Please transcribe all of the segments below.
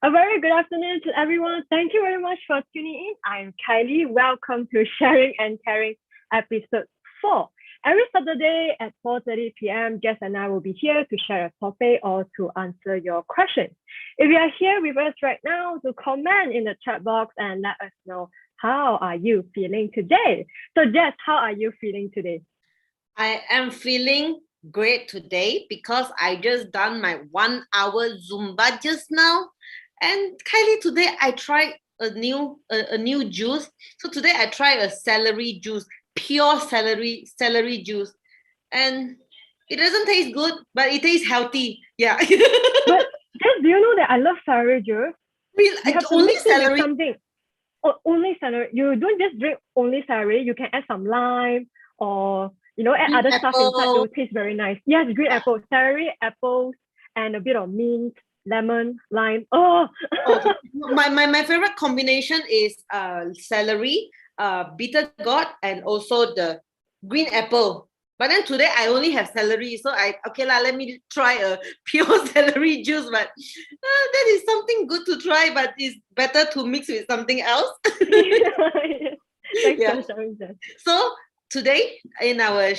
A very good afternoon to everyone. Thank you very much for tuning in. I'm Kylie. Welcome to Sharing and Caring episode 4. Every Saturday at 4:30 p.m., Jess and I will be here to share a topic or to answer your questions. If you are here with us right now, to comment in the chat box and let us know how are you feeling today. So Jess, how are you feeling today? I am feeling great today because I just done my 1 hour Zumba just now. And Kylie, today I tried a new juice. So today I tried a celery juice, pure celery juice. And it doesn't taste good, but it tastes healthy. Yeah. But Jess, do you know that I love celery juice? Really, You have to only mix it with celery. something. Only celery. You don't just drink only celery. You can add some lime or add Green other stuff inside. It apple. will taste very nice. Yes, green apple, celery, apples, and a bit of mint, lemon, lime. Oh, my favorite combination is celery, bitter gourd, and also the green apple. But then today I only have celery, so let me try a pure celery juice. But that is something good to try, but it's better to mix with something else. Thanks for sharing that. So today in our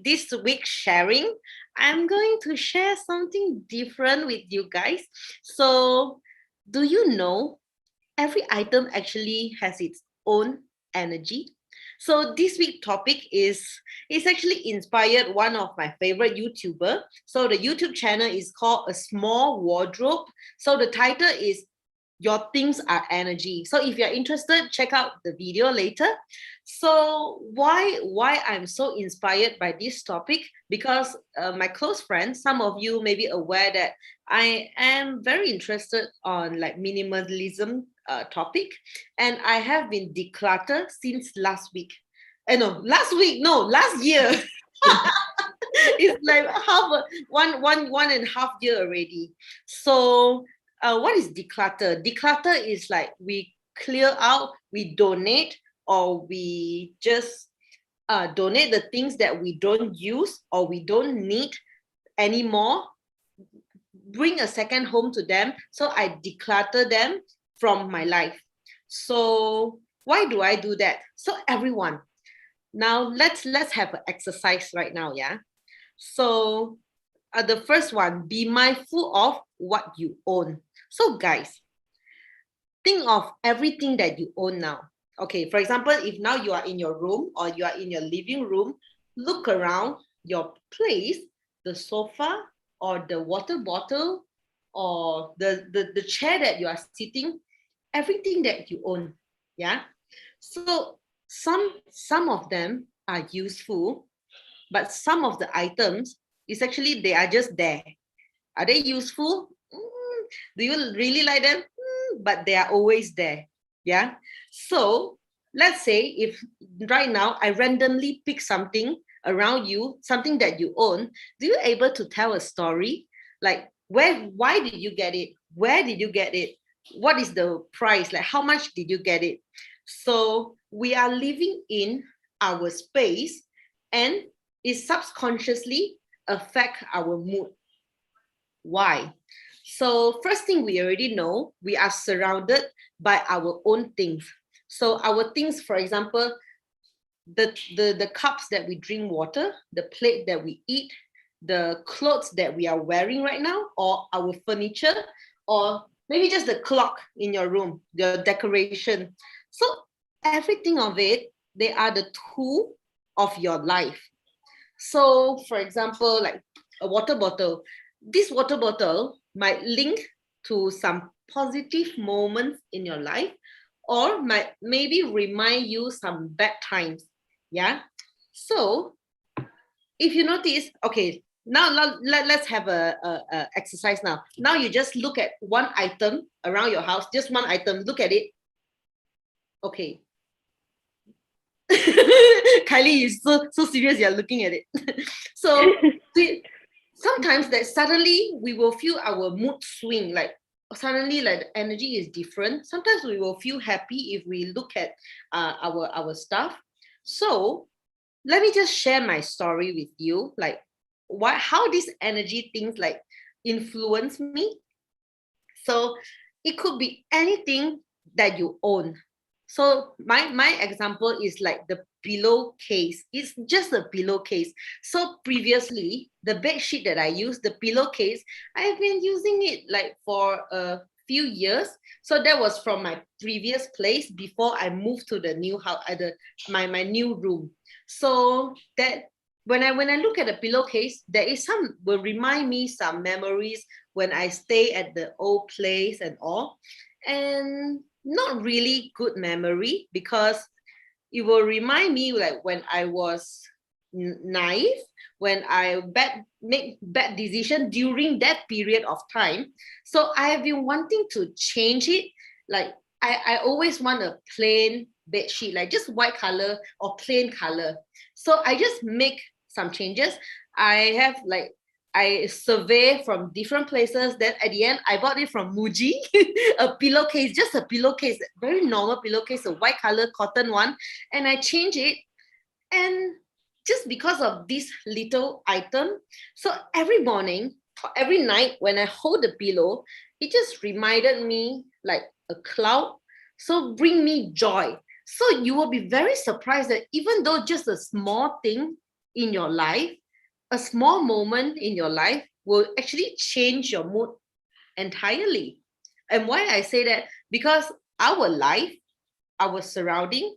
this week sharing, I'm going to share something different with you guys. So do you know every item actually has its own energy? So this week topic is actually inspired one of my favorite YouTuber. So the YouTube channel is called A Small Wardrobe. So the title is Your Things Are Energy. So if you're interested, check out the video later. So why I'm so inspired by this topic? Because my close friends, some of you may be aware that I am very interested on like minimalism topic, and I have been decluttered since last year. It's like one and a half year already. So what is declutter? Declutter is like we clear out, we donate, or we just donate the things that we don't use or we don't need anymore, bring a second home to them. So I declutter them from my life. So why do I do that? So everyone, now let's have an exercise right now, yeah? So the first one, be mindful of what you own. So guys, think of everything that you own now. Okay, for example, if now you are in your room or you are in your living room, look around your place, the sofa or the water bottle or the chair that you are sitting, everything that you own. Yeah. So some of them are useful, but some of the items is actually they are just there. Are they useful? Do you really like them? But they are always there. Yeah. So let's say if right now I randomly pick something around you, something that you own, do you able to tell a story? Like why did you get it? Where did you get it? What is the price? Like how much did you get it? So we are living in our space and it subconsciously affect our mood. Why? So first thing we already know, we are surrounded by our own things. So our things, for example, the cups that we drink water, the plate that we eat, the clothes that we are wearing right now, or our furniture, or maybe just the clock in your room, the decoration. So everything of it, they are the tool of your life. So for example, like a water bottle, this water bottle might link to some positive moments in your life or might maybe remind you some bad times. Yeah. So if you notice, okay, now let's have a exercise now. Now you just look at one item around your house, just one item, look at it. Okay. Kylie, you're so serious, you're looking at it. So sometimes that suddenly we will feel our mood swing, like suddenly like the energy is different. Sometimes we will feel happy if we look at our stuff. So let me just share my story with you, like how these energy things like influence me. So it could be anything that you own. So my example is like the pillowcase. It's just a pillowcase. So previously, the bed sheet that I use, the pillowcase, I've been using it like for a few years. So that was from my previous place before I moved to the new house, my new room. So that when I look at the pillowcase, there is some will remind me some memories when I stay at the old place and all. And not really good memory because it will remind me like when I was naive, when I make bad decision during that period of time. So I have been wanting to change it. Like I always want a plain bed sheet, like just white color or plain color. So I just make some changes. I survey from different places. Then at the end, I bought it from Muji, a pillowcase, just a pillowcase, very normal pillowcase, a white color cotton one. And I changed it. And just because of this little item, so every morning, or every night when I hold the pillow, it just reminded me like a cloud. So bring me joy. So you will be very surprised that even though just a small thing in your life, a small moment in your life will actually change your mood entirely. And why I say that? Because our life, our surrounding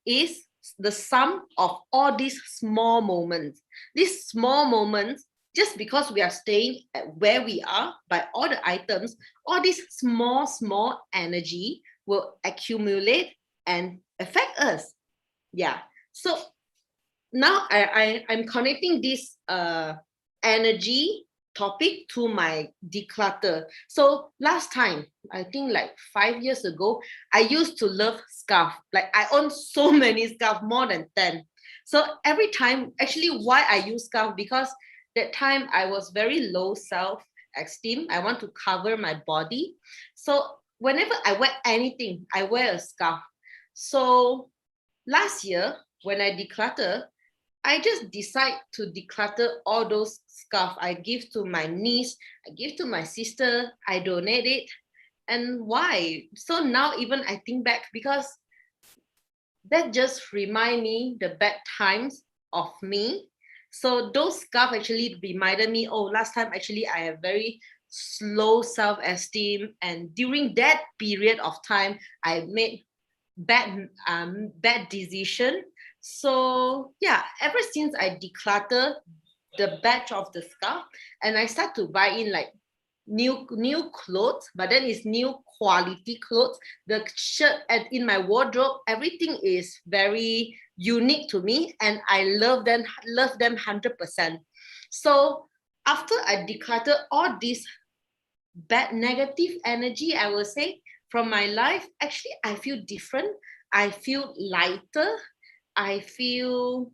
is the sum of all these small moments. These small moments, just because we are staying at where we are by all the items, all this small energy will accumulate and affect us. Yeah. So now I'm connecting this energy topic to my declutter. So last time, I think like 5 years ago, I used to love scarf. Like I own so many scarf, more than 10. So every time, actually why I use scarf, because that time I was very low self-esteem. I want to cover my body. So whenever I wear anything, I wear a scarf. So last year, when I declutter, I just decide to declutter all those scarf. I give to my niece, I give to my sister, I donate it. And why? So now even I think back, because that just remind me the bad times of me. So those scarf actually reminded me, oh, last time actually I have very slow self-esteem. And during that period of time, I made bad decision. So yeah, ever since I declutter the batch of the scarf, and I start to buy in like new clothes, but then it's new quality clothes. The shirt in my wardrobe, everything is very unique to me, and I love them 100%. So after I declutter all this bad negative energy, I will say, from my life, actually I feel different. I feel lighter. I feel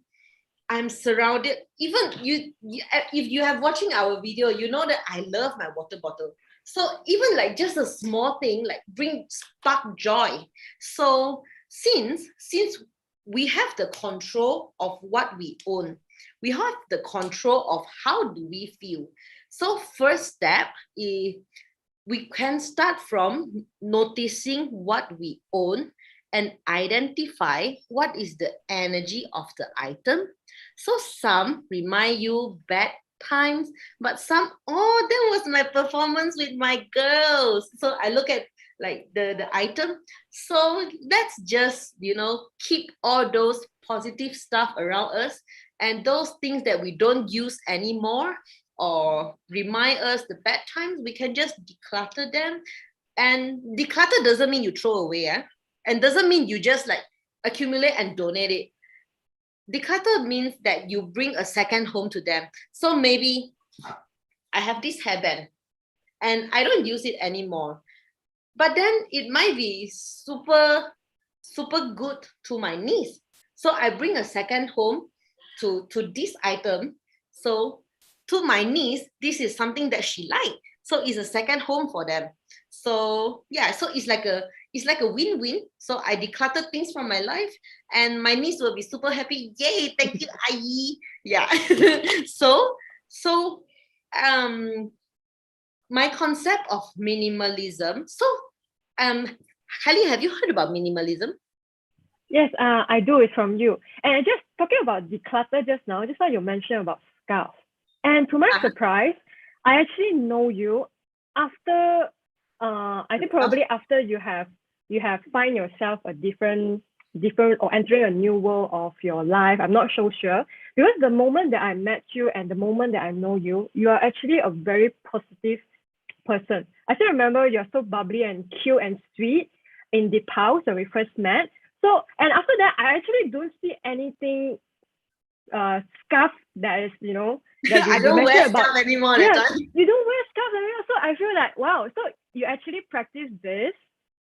I'm surrounded. Even if you have watching our video, you know that I love my water bottle. So even like just a small thing like bring spark joy. So since we have the control of what we own, we have the control of how do we feel. So first step is we can start from noticing what we own and identify what is the energy of the item. So some remind you bad times, but some, oh, that was my performance with my girls. So I look at like the item. So let's just, keep all those positive stuff around us, and those things that we don't use anymore or remind us the bad times, we can just declutter them. And declutter doesn't mean you throw away, and doesn't mean you just like accumulate and donate it. Declutter means that you bring a second home to them. So maybe I have this hairband and I don't use it anymore, but then it might be super good to my niece. So I bring a second home to this item. So to my niece, this is something that she liked. So it's a second home for them. So yeah, so it's like a win-win. So I declutter things from my life, and my niece will be super happy. Yay! Thank you, Ayi. Yeah. so my concept of minimalism. So Kylie, have you heard about minimalism? Yes, I do. It's from you. And just talking about declutter just now, just like you mentioned about scarf. And to my Uh-huh. surprise, I actually know you after I think probably after you have find yourself a different or entering a new world of your life. I'm not so sure. Because the moment that I met you and the moment that I know you, you are actually a very positive person. I still remember you're so bubbly and cute and sweet in the past when we first met. So, and after that, I actually don't see anything scarf that is, that you, I you don't wear mentioned about. stuff anymore that Yeah, time. you don't wear scarf anymore. So I feel like, wow, so you actually practice this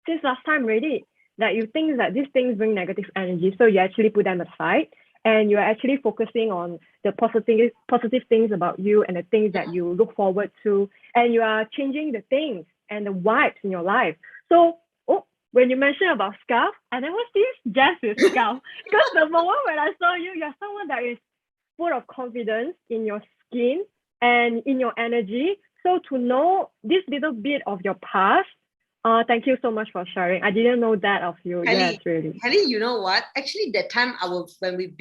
since last time already. That you think that these things bring negative energy, so you actually put them aside and you're actually focusing on the positive things about you and the things that you look forward to, and you are changing the things and the vibes in your life. So, oh, when you mentioned about scarf, I never see Jess with scarf because the moment when I saw you, you're someone that is full of confidence in your skin and in your energy. So to know this little bit of your past, thank you so much for sharing. I didn't know that of you. Yes, Kylie, really. Kylie, you know what? Actually, that time when we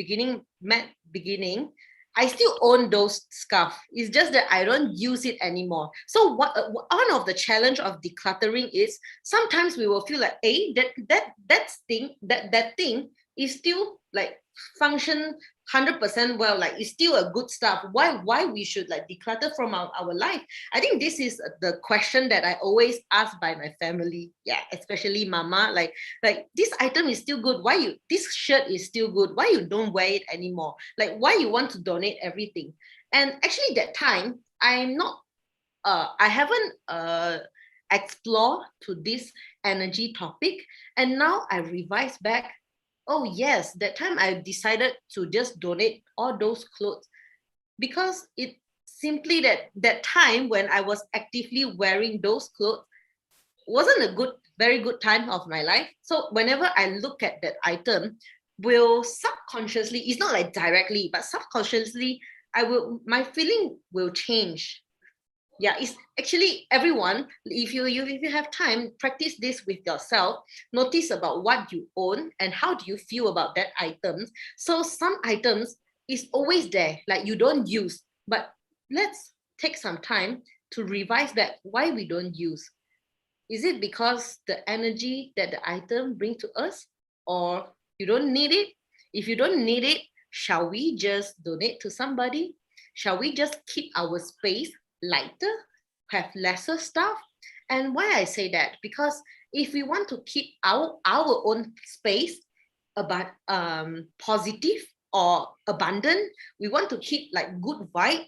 met beginning, I still own those scarf. It's just that I don't use it anymore. So one of the challenge of decluttering is sometimes we will feel like, hey, that thing is still like function 100% well, like it's still a good stuff. Why we should like declutter from our life? I think this is the question that I always ask by my family. Yeah, especially mama. Like this item is still good. This shirt is still good? Why you don't wear it anymore? Like why you want to donate everything? And actually that time I'm not I haven't explored to this energy topic, and now I revise back. Oh yes, that time I decided to just donate all those clothes because it simply that time when I was actively wearing those clothes wasn't a very good time of my life. So whenever I look at that item, will subconsciously, it's not like directly, but subconsciously, my feeling will change. Yeah, it's actually everyone, if you have time, practice this with yourself. Notice about what you own and how do you feel about that items. So some items is always there, like you don't use, but let's take some time to revise back why we don't use. Is it because the energy that the item bring to us, or you don't need it? If you don't need it, shall we just donate to somebody? Shall we just keep our space lighter, have lesser stuff? And why I say that? Because if we want to keep our own space about positive or abundant, we want to keep like good vibe.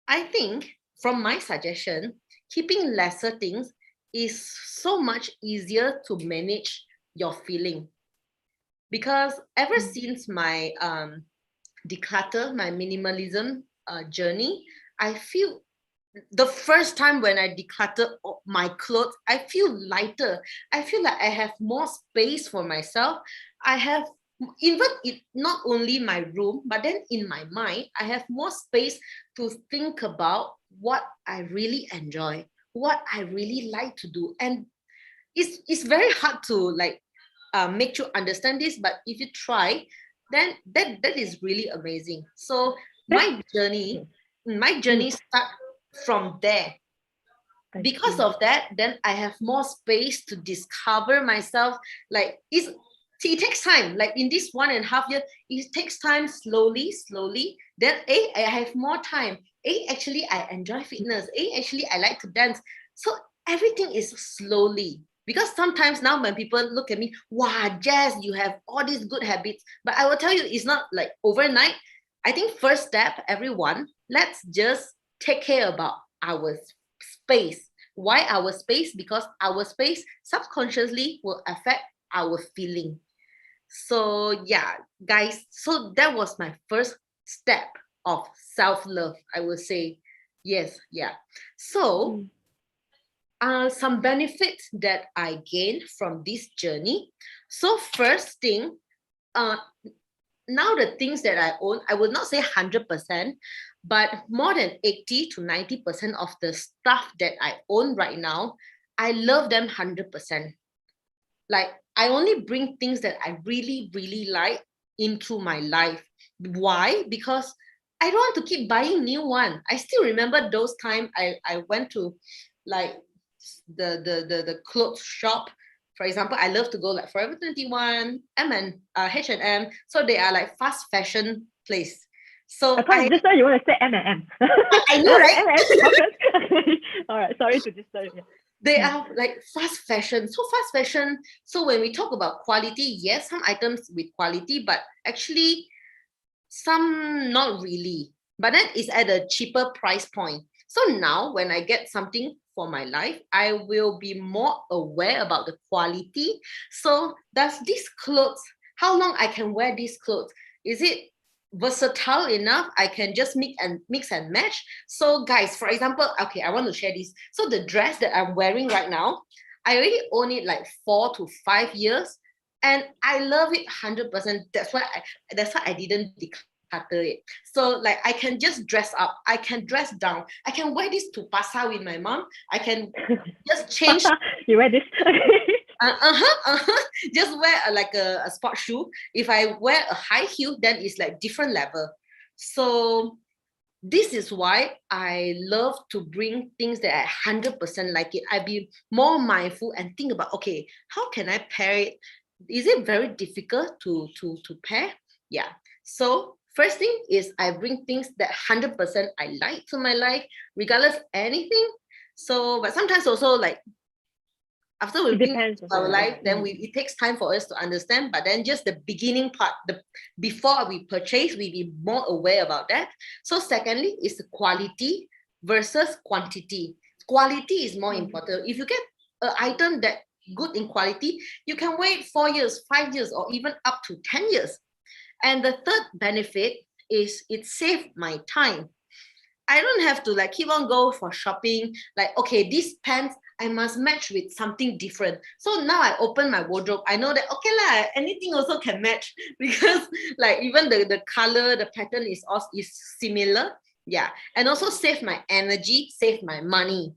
I think from my suggestion, keeping lesser things is so much easier to manage your feeling. Because ever since my declutter, my minimalism journey, I feel the first time when I declutter my clothes, I feel lighter. I feel like I have more space for myself. I have even not only my room, but then in my mind, I have more space to think about what I really enjoy, what I really like to do. And it's very hard to like make you understand this, but if you try, then that is really amazing. So That's, my journey, my mm, journey start from there. I Because see. of that, then I have more space to discover myself. Like it takes time. Like in this 1.5 year, it takes time slowly. Then I have more time. Actually I enjoy fitness. Actually I like to dance. So everything is slowly. Because sometimes now when people look at me, wow, Jazz, you have all these good habits. But I will tell you, it's not like overnight. I think first step, everyone, let's just take care about our space. Why our space? Because our space subconsciously will affect our feeling. So yeah, guys, so that was my first step of self-love, I would say. Yes, yeah. So Mm, some benefits that I gained from this journey. So first thing, uh, now the things that I own, I would not say 100%, but more than 80 to 90% of the stuff that I own right now, I love them 100%. like I only bring things that I really, really like into my life. Why? Because I don't want to keep buying new one. I still remember those time I went to like the clothes shop. For example, I love to go like Forever 21, H&M. So they are like fast fashion place. I So thought just now you want to say M&M. I know, right? M&M chocolate. All right, sorry to disturb you. They are like fast fashion. So fast fashion. So when we talk about quality, yes, some items with quality, but actually some not really. But then it's at a cheaper price point. So now when I get something for my life, I will be more aware about the quality. So does this clothes, how long I can wear these clothes? Is it versatile enough? I can just mix and match. So guys, for example, okay, I want to share this. So the dress that I'm wearing right now, I already own it like 4 to 5 years, and I love it 100%. That's why I didn't declutter it. So like I can just dress up, I can dress down, I can wear this to pasar with my mom. I can just change. You wear this? Just wear like a sport shoe. If I wear a high heel, then it's like different level. So this is why I love to bring things that I 100% like it. I be more mindful and think about, okay, how can I pair it? Is it very difficult to pair? Yeah. So first thing is I bring things that 100% I like to my life, regardless anything. So, but sometimes also like after we bring our life, then it takes time for us to understand. But then just the beginning part, the before we purchase, we be more aware about that. So secondly is the quality versus quantity. Quality is more important. If you get an item that good in quality, you can wait 4 years, 5 years, or even up to 10 years. And the third benefit is it saved my time. I don't have to like keep on go for shopping. Like, okay, these pants I must match with something different. So now I open my wardrobe. I know that okay lah, anything also can match because like even the color, the pattern is also is similar. Yeah, and also save my energy, save my money.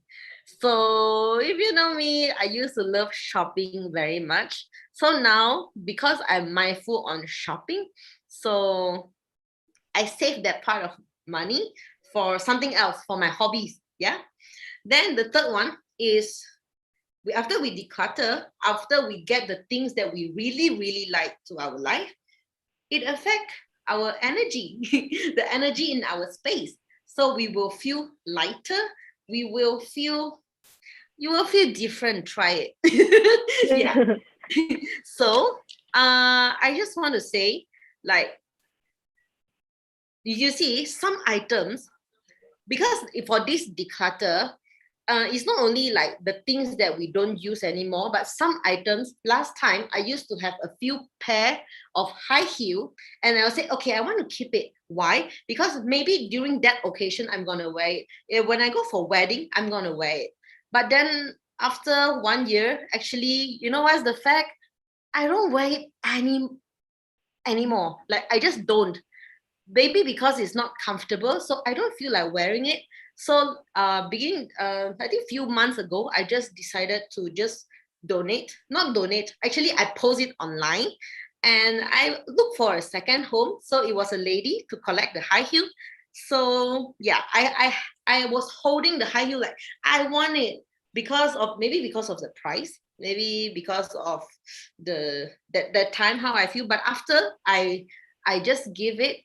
So if you know me, I used to love shopping very much. So now because I'm mindful on shopping, so I save that part of money for something else, for my hobbies. Yeah. Then the third one is after we declutter, after we get the things that we really, really like to our life, it affects our energy, the energy in our space. So we will feel lighter. We will feel, you will feel different. Try it. Yeah. So I just want to say, like, you see, some items, because for this declutter, it's not only like the things that we don't use anymore, but some items, last time I used to have a few pair of high heel, and I'll say, okay, I want to keep it. Why? Because maybe during that occasion, I'm going to wear it. When I go for wedding, I'm going to wear it. But then after 1 year, actually, you know what's the fact? I don't wear it anymore. Like I just don't. Maybe because it's not comfortable, so I don't feel like wearing it. So I think a few months ago, I just decided to just not donate. Actually, I post it online and I look for a second home. So it was a lady to collect the high heel. So yeah, I was holding the high heel like I want it because of the price, maybe because of that time how I feel. But after I just give it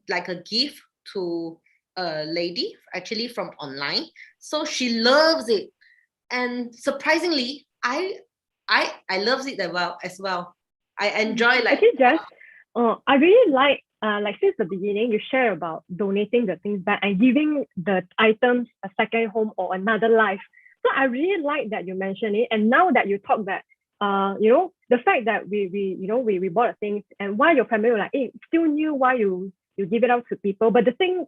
like a gift to a lady actually from online. So she loves it. And surprisingly, I loves it as well. I enjoy like actually just I really like since the beginning you share about donating the things back and giving the items a second home or another life. So I really like that you mentioned it. And now that you talk that the fact that we bought things and why your family were like, hey, still new, why you give it out to people. But the thing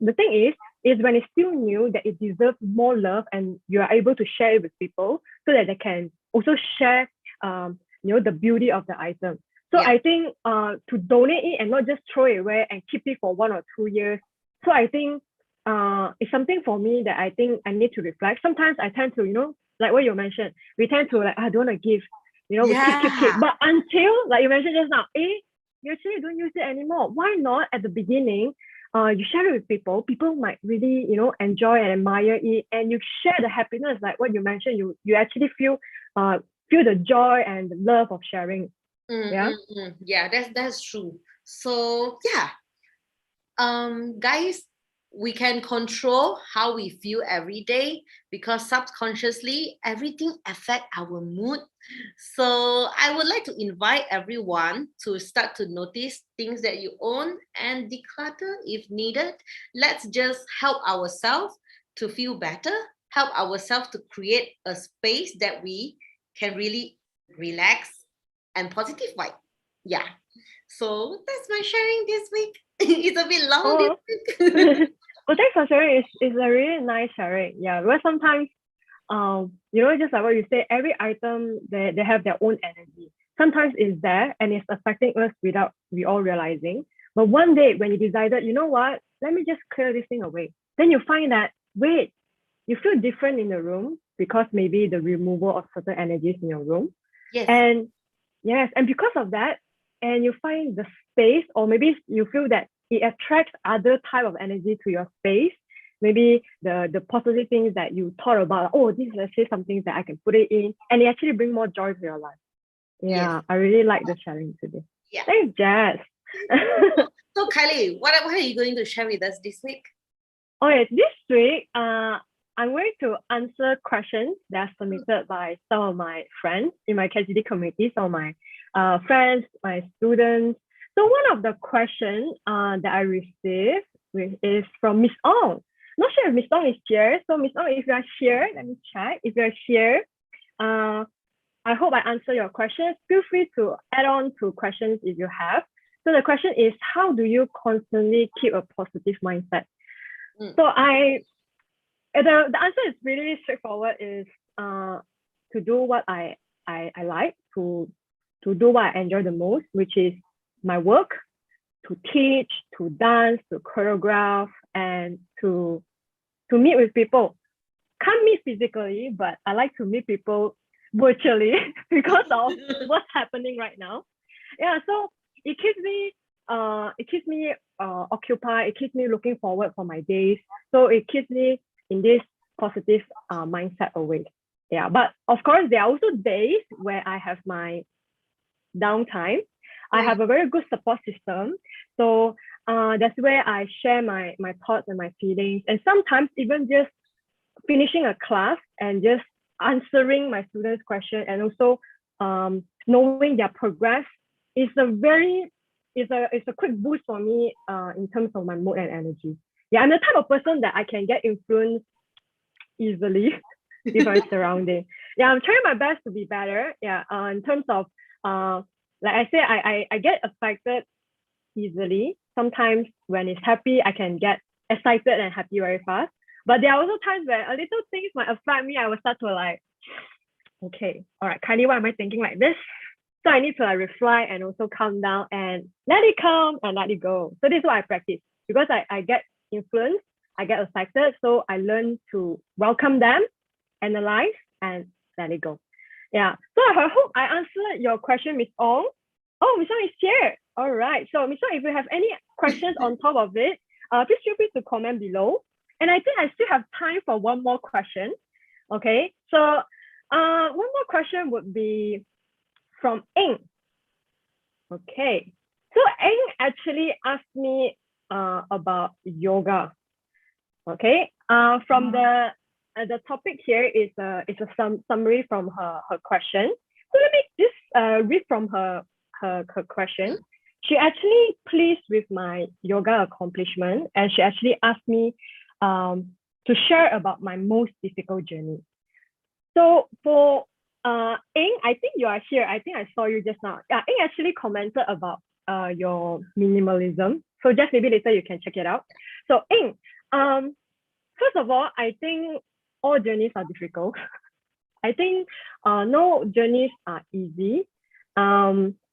is when it's still new, that it deserves more love and you are able to share it with people so that they can also share the beauty of the item. So Yeah. I think to donate it and not just throw it away and keep it for 1 or 2 years. So I think it's something for me that I think I need to reflect. Sometimes I tend to, like what you mentioned, we tend to like, I don't want to give, we keep. Yeah. But until, like you mentioned just now, you actually don't use it anymore. Why not at the beginning? You share it with people. People might really, enjoy and admire it, and you share the happiness, like what you mentioned. You actually feel the joy and the love of sharing. Yeah. Yeah, that's true. So yeah, guys, we can control how we feel every day because subconsciously everything affect our mood. So I would like to invite everyone to start to notice things that you own and declutter if needed. Let's just help ourselves to feel better, help ourselves to create a space that we can really relax and positive vibe. Yeah. So that's my sharing this week. It's a bit long this Oh, week. well, thanks for sharing. It's a really nice sharing. Yeah, because sometimes, just like what you say, every item they have their own energy. Sometimes it's there and it's affecting us without we all realizing. But one day when you decided, you know what, let me just clear this thing away. Then you find that wait, you feel different in the room because maybe the removal of certain energies in your room. Yes. And yes, and because of that, and you find the space, or maybe you feel that it attracts other type of energy to your space. Maybe the positive things that you thought about, oh, this is actually something that I can put it in, and it actually bring more joy to your life. Yeah, Yes. I really like the sharing today. Yeah. Thanks, Jazz. So Kylie, what are you going to share with us this week? Okay, this week, I'm going to answer questions that are submitted by some of my friends in my KGD community, some of my friends, my students. So one of the questions that I received is from Miss Ong. Not sure if Miss Ong is here. So Miss Ong, if you are here, let me check. If you are here, I hope I answer your questions. Feel free to add on to questions if you have. So the question is, how do you constantly keep a positive mindset? So the answer is really straightforward. Is to do what I like, to do what I enjoy the most, which is my work, to teach, to dance, to choreograph, and to meet with people. Can't meet physically, but I like to meet people virtually because of what's happening right now. Yeah, so it keeps me occupied. It keeps me looking forward for my days. So it keeps me in this positive mindset always. Yeah, but of course there are also days where I have my downtime. I have a very good support system. So that's where I share my thoughts and my feelings, and sometimes even just finishing a class and just answering my students' question, and also knowing their progress is a quick boost for me in terms of my mood and energy. Yeah, I'm the type of person that I can get influenced easily with my surrounding. Yeah, I'm trying my best to be better. Yeah, in terms of like I say, I get affected easily. Sometimes when it's happy, I can get excited and happy very fast. But there are also times where a little things might affect me. I will start to like, okay, all right, Kylie, why am I thinking like this? So I need to like reflect and also calm down and let it come and let it go. So this is what I practice because I get influenced, I get affected. So I learn to welcome them, analyze, and let it go. Yeah. So I hope I answered your question, Miss Ong. Oh, Miss Ong is here. All right. So Miss Ong, if you have any questions on top of it, please feel free to comment below. And I think I still have time for one more question. Okay. So one more question would be from Eng. Okay. So Eng actually asked me about yoga. Okay. From the topic here is a summary from her question. So let me just read from her question. She actually pleased with my yoga accomplishment, and she actually asked me to share about my most difficult journey. So for Eng, I think you are here. I think I saw you just now. Yeah, Eng actually commented about your minimalism. So just maybe later you can check it out. So Eng, first of all, I think all journeys are difficult. I think no journeys are easy.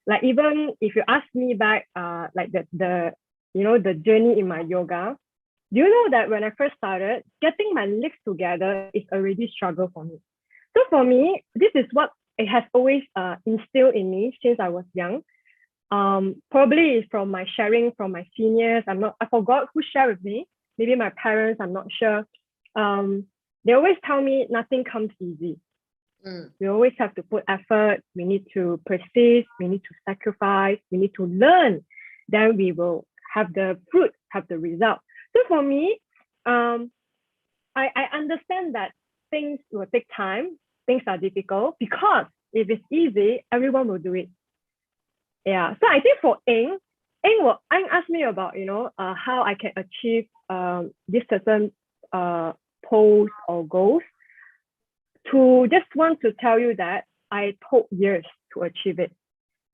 Like even if you ask me back, like the journey in my yoga, do you know that when I first started, getting my legs together is already a struggle for me. So for me, this is what it has always instilled in me since I was young. Probably from my sharing from my seniors. I forgot who shared with me. Maybe my parents, I'm not sure. They always tell me nothing comes easy. We always have to put effort. We need to persist. We need to sacrifice. We need to learn. Then we will have the fruit, have the result. So for me, I understand that things will take time. Things are difficult because if it's easy, everyone will do it. Yeah. So I think for Eng asked me about, how I can achieve this certain post or goals. To just want to tell you that I took years to achieve it.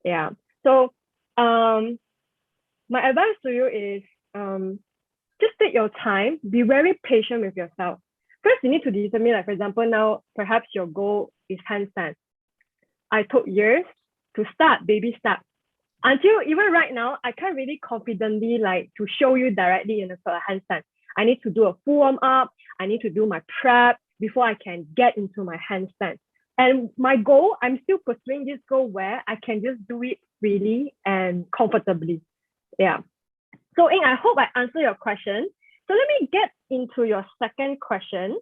Yeah. So my advice to you is just take your time, be very patient with yourself. First, you need to determine, like, for example, now perhaps your goal is handstand. I took years to start, baby step. Until even right now, I can't really confidently like to show you directly in a handstand. I need to do a full warm up. I need to do my prep before I can get into my handstand. And my goal, I'm still pursuing this goal where I can just do it freely and comfortably. Yeah. So Ing, I hope I answered your question. So let me get into your second question.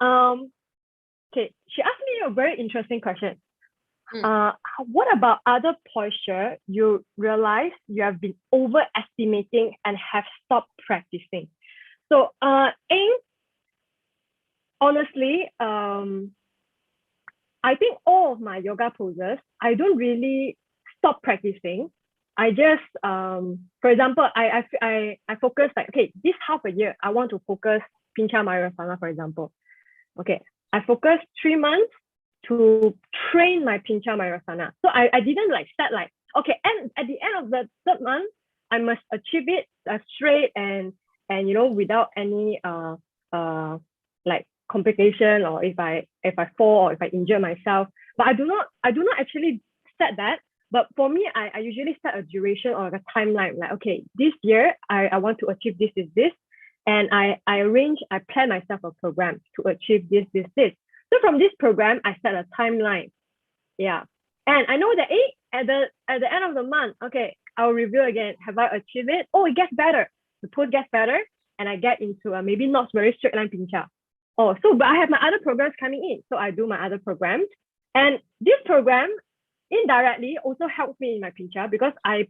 Okay, she asked me a very interesting question. What about other posture you realize you have been overestimating and have stopped practicing? So, Ing, honestly, I think all of my yoga poses, I don't really stop practicing. I just, for example, I focus like, okay, this half a year, I want to focus Pincha Mayurasana, for example. Okay, I focused 3 months to train my Pincha Mayurasana. So I didn't like set like, okay, and at the end of the third month, I must achieve it straight and without any like complication, or if I fall or if I injure myself. But I do not actually set that. But for me, I usually set a duration or a timeline. Like, okay, this year I want to achieve this. And I plan myself a program to achieve this. So from this program, I set a timeline. Yeah. And I know that at the end of the month, okay, I'll review again. Have I achieved it? Oh, it gets better. The pose gets better. And I get into a maybe not very straight line pincha. Oh, so but I have my other programs coming in. So I do my other programs. And this program indirectly also helps me in my pincha because I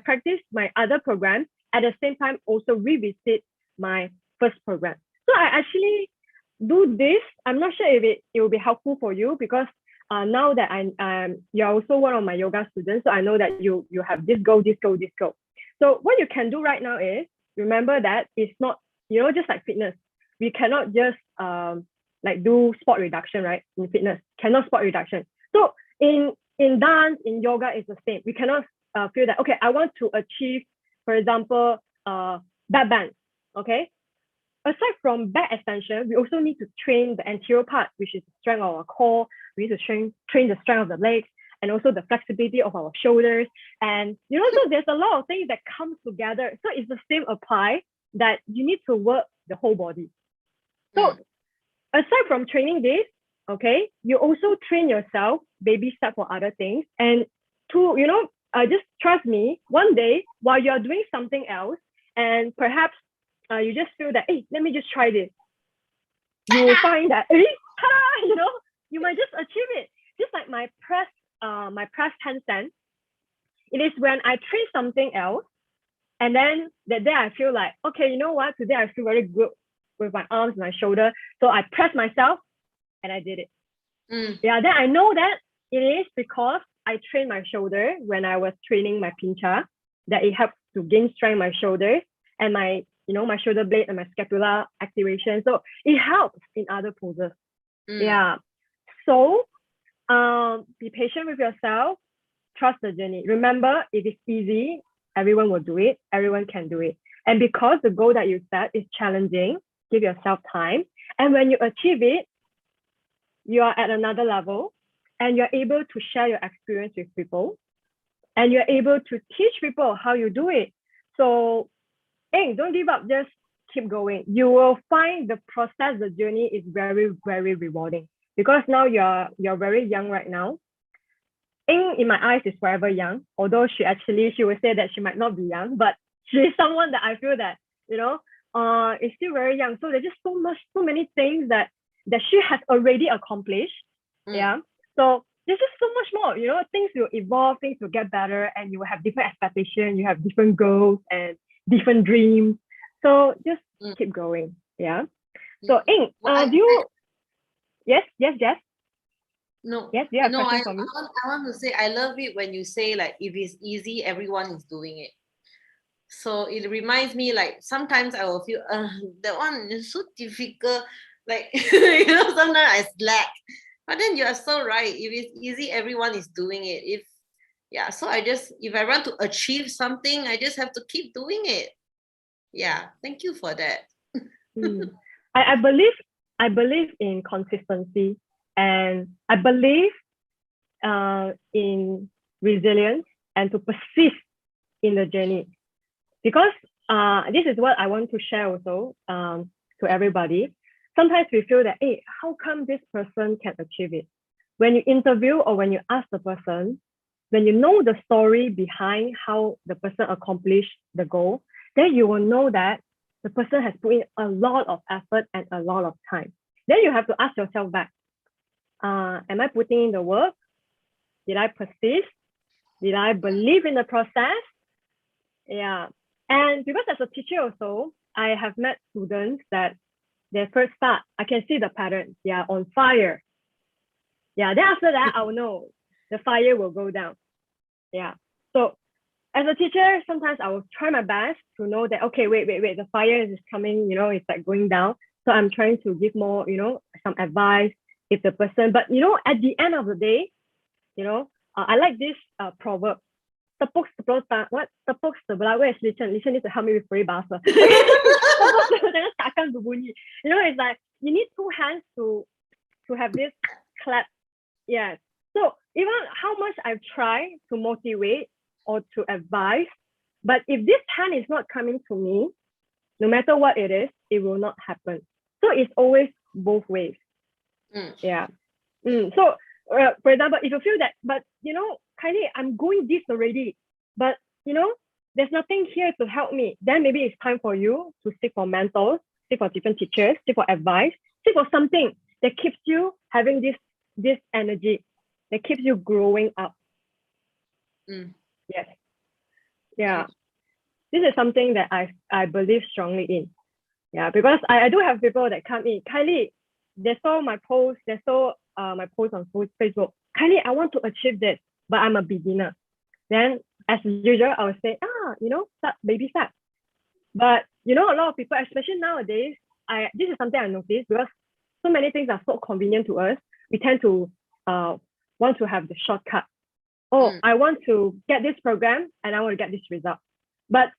practice my other programs at the same time, also revisit my first program. So I actually do this. I'm not sure if it will be helpful for you because now that you're also one of my yoga students, so I know that you have this goal. So what you can do right now is remember that it's not, just like fitness. We cannot just like do spot reduction, right? In fitness, cannot spot reduction. So in dance, in yoga, it's the same. We cannot feel that, okay, I want to achieve, for example, back bend, okay? Aside from back extension, we also need to train the anterior part, which is the strength of our core. We need to train the strength of the legs and also the flexibility of our shoulders. And, so there's a lot of things that comes together. So it's the same apply that you need to work the whole body. So aside from training this, okay, you also train yourself, baby step for other things. And to, just trust me, one day while you're doing something else, and perhaps you just feel that, hey, let me just try this. You will find that, you might just achieve it. Just like my press handstand. It is when I train something else, and then that day I feel like, okay, you know what? Today I feel very good with my arms, my shoulder. So I press myself and I did it. Yeah, then I know that it is because I trained my shoulder when I was training my pincha, that it helps to gain strength in my shoulders and my my shoulder blade and my scapula activation. So it helps in other poses. Yeah. So be patient with yourself. Trust the journey. Remember, if it's easy, everyone will do it. Everyone can do it. And because the goal that you set is challenging, give yourself time. And when you achieve it, you are at another level and you're able to share your experience with people and you're able to teach people how you do it. So, hey, don't give up, just keep going. You will find the process, the journey is very, very rewarding because now you're very young right now. Ing, in my eyes, is forever young. Although she would say that she might not be young, but she is someone that I feel that, is still very young. So there's just so many things that she has already accomplished. Yeah. So there's just so much more, things will evolve, things will get better, and you will have different expectations, you have different goals and different dreams. So just keep going. Yeah. So Ing, do you yes? No. Yes, do you have a No, question for me? I want to say I love it when you say like if it's easy, everyone is doing it. So it reminds me like sometimes I will feel that one is so difficult. Like sometimes I slack. But then you are so right. If it's easy, everyone is doing it. So if I want to achieve something, I just have to keep doing it. Yeah. Thank you for that. I believe in consistency, and I believe in resilience and to persist in the journey, because this is what I want to share also to everybody. Sometimes we feel that, hey, how come this person can achieve it? When you interview or when you ask the person, when you know the story behind how the person accomplished the goal, then you will know that the person has put in a lot of effort and a lot of time. Then you have to ask yourself back, am I putting in the work? Did I persist? Did I believe in the process? Yeah. And because as a teacher also, I have met students that their first start, I can see the pattern. They are on fire. Yeah. Then after that, I will know the fire will go down. Yeah. So as a teacher, sometimes I will try my best to know that, okay, wait, the fire is coming, it's like going down. So I'm trying to give more, some advice if the person, but at the end of the day, I like this proverb. Tepuk sebelah what? Tepuk sebelah. Where is Lichen? Lichen needs to help me with peribahasa. Jangan takkan berbunyi. It's like you need two hands to have this clap. Yeah. So even how much I've tried to motivate or to advise, but if this hand is not coming to me, no matter what it is, it will not happen. So it's always both ways. Yeah. So for example, if you feel that, but Kylie, I'm going this already, but there's nothing here to help me, then maybe it's time for you to seek for mentors, seek for different teachers, seek for advice, seek for something that keeps you having this energy, that keeps you growing up. Yes. Yeah. This is something that I believe strongly in. Yeah, because I do have people that come in, Kylie, they saw my post, my post on Facebook. Kylie, I want to achieve this, but I'm a beginner. Then as usual, I would say, start, baby step. But a lot of people, especially nowadays, this is something I noticed, because so many things are so convenient to us. We tend to want to have the shortcut. I want to get this program and I want to get this result. But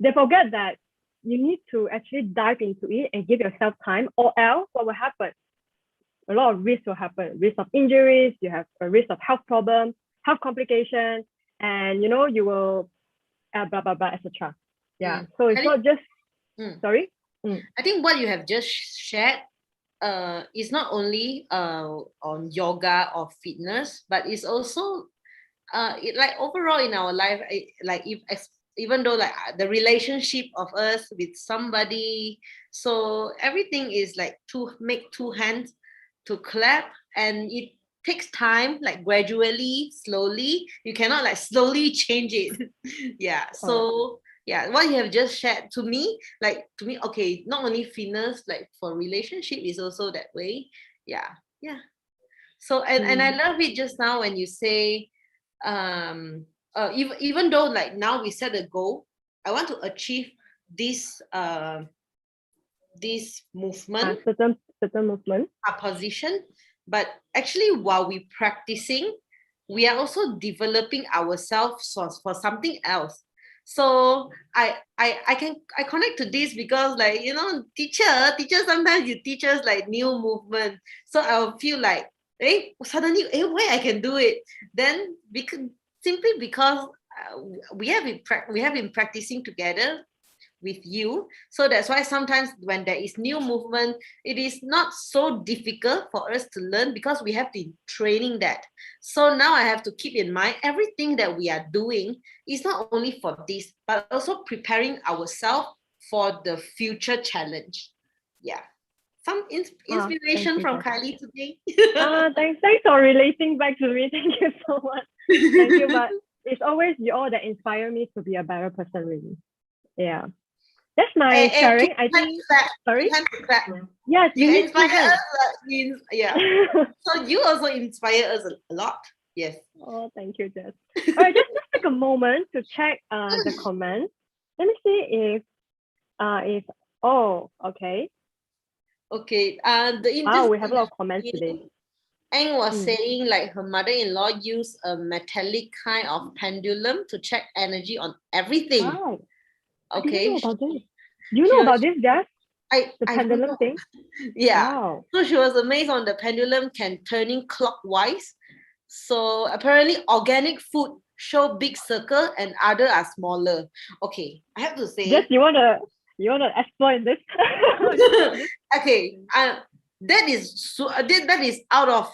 they forget that you need to actually dive into it and give yourself time, or else what will happen? A lot of risks will happen. Risk of injuries, you have a risk of health problems, health complications, and you will blah blah blah, etc. Yeah. So it's not just sorry. I think what you have just shared is not only on yoga or fitness, but it's also like overall in our life, even though like the relationship of us with somebody, so everything is like to make two hands to clap, and it takes time, like gradually, slowly. You cannot like slowly change it. Yeah. So yeah, what you have just shared to me, okay, not only fitness, like for relationship is also that way. Yeah. So and I love it just now when you say even though like now we set a goal, I want to achieve this this movement, certain movement, position, but actually while we practicing, we are also developing ourselves for something else. So I connect to this because like teacher sometimes you teach us like new movement, so I'll feel like suddenly why I can do it, then because we have been practicing together, with you. So that's why sometimes when there is new movement, it is not so difficult for us to learn because we have been training that. So now I have to keep in mind everything that we are doing is not only for this, but also preparing ourselves for the future challenge. Yeah. Some inspiration from Kylie today. Thanks for relating back to me. Thank you so much. Thank you. But it's always you all that inspire me to be a better person, really. Yeah. That's my sharing. I think. Sorry. Yes, you inspire us. Means So you also inspire us a lot. Yes. Oh, thank you, Jess. All right, just take a moment to check the comments. Let me see if okay. Okay. We have a lot of comments today. Ang was saying like her mother-in-law used a metallic kind of pendulum to check energy on everything. Wow. Okay. I didn't know about this. Do you know about this, Jess? The pendulum thing? Yeah. Wow. So she was amazed on the pendulum can turning clockwise. So apparently organic food show big circle and other are smaller. Okay, I have to say. Jess, you wanna explain this? Okay. That is out of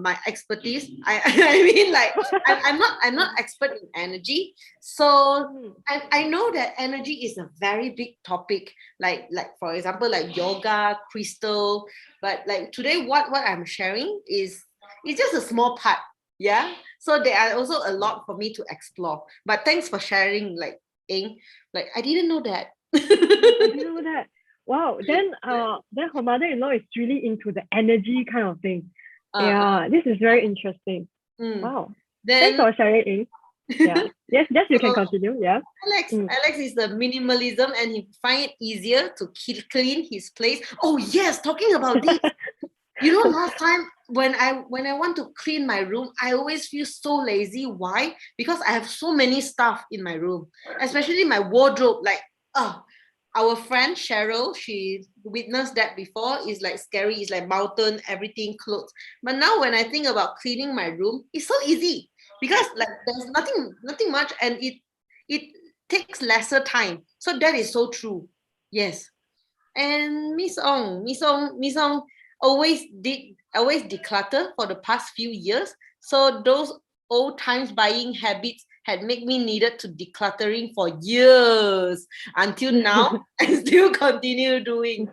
my expertise. I mean, like I'm not expert in energy, so I know that energy is a very big topic. Like for example, like yoga, crystal. But like today, what I'm sharing is just a small part. Yeah. So there are also a lot for me to explore. But thanks for sharing, like Ing. Like I didn't know that. I didn't know that. Wow, then her mother-in-law is really into the energy kind of thing. This is very interesting. Wow. Thanks for sharing. Yeah. Yes, you can continue. Yeah. Alex is the minimalism and he find it easier to clean his place. Oh yes, talking about this. You know, last time when I want to clean my room, I always feel so lazy. Why? Because I have so many stuff in my room, especially my wardrobe. Like, our friend Cheryl, she witnessed that before. It's like scary. It's like mountain, everything, clothes. But now when I think about cleaning my room, it's so easy because like there's nothing much, and it takes lesser time. So that is so true. Yes. And Miss Ong always declutter for the past few years. So those old times buying habits had made me needed to decluttering for years until now. I still continue doing.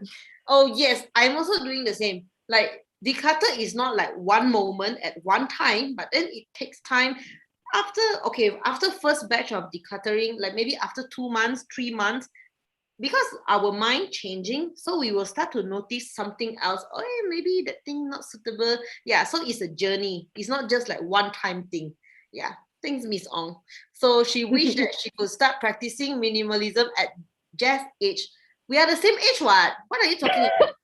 Oh yes, I'm also doing the same. Like declutter is not like one moment at one time, but then it takes time. After first batch of decluttering, like maybe after 2 months, 3 months, because our mind changing, so we will start to notice something else. Oh, maybe that thing not suitable. Yeah, so it's a journey. It's not just like one time thing. Yeah, thanks, Miss Ong. So she wished that she could start practicing minimalism at Jeff's age. We are the same age, what? What are you talking about?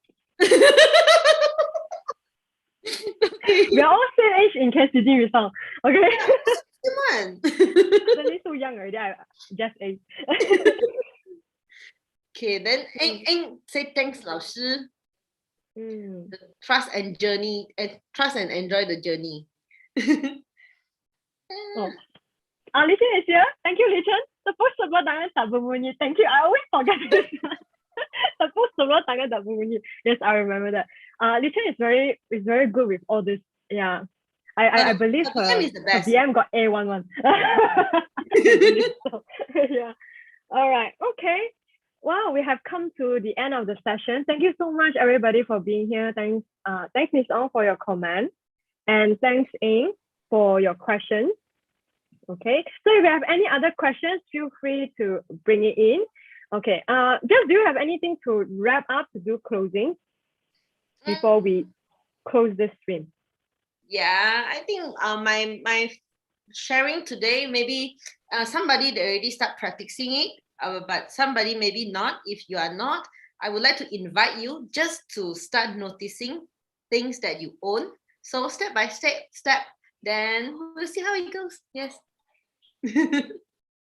We are all same age in Kansas City, we found. Okay. Come on. Suddenly so young already. Just age. Okay, then Eng say thanks, 老师. Trust and enjoy the journey. Li Chen is here. Thank you, Li Chen. Tepuk sebelah tangan tak berbunyi. Thank you. I always forget this. Tepuk sebelah tangan tak berbunyi. Yes, I remember that. Li Chen is very good with all this. Yeah. I believe her BM got A11. I believe so. Yeah. All right. Okay. Wow, we have come to the end of the session. Thank you so much, everybody, for being here. Thanks, Miss Ong, for your comment, and thanks, Ing, for your questions. Okay, so if you have any other questions, feel free to bring it in. Okay, just do you have anything to wrap up, to do closing before we close this stream? Yeah, I think my sharing today, maybe somebody that already start practicing it, but somebody maybe not. If you are not, I would like to invite you just to start noticing things that you own. So step by step, then we'll see how it goes. Yes.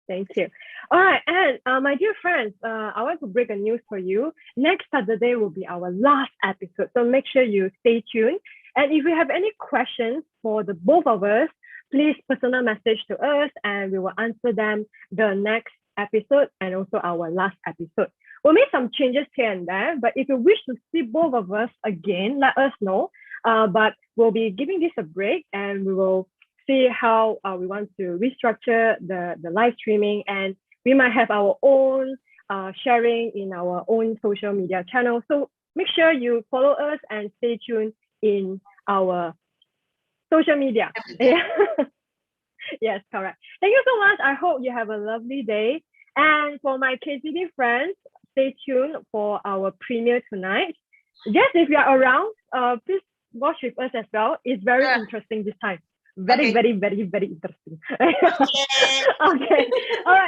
Thank you. All right, and my dear friends, I want to break a news for you. Next Saturday will be our last episode, so make sure you stay tuned. And if you have any questions for the both of us, please personal message to us, and we will answer them the next episode and also our last episode. We'll make some changes here and there, but if you wish to see both of us again, let us know. But we'll be giving this a break and we will see how we want to restructure the live streaming, and we might have our own sharing in our own social media channel. So make sure you follow us and stay tuned in our social media. Yeah. Yes, correct. Thank you so much. I hope you have a lovely day. And for my KCD friends, stay tuned for our premiere tonight. Yes, if you are around, please watch with us as well. It's very interesting this time. Very, Okay. very, very, very interesting. Okay. Okay. All right.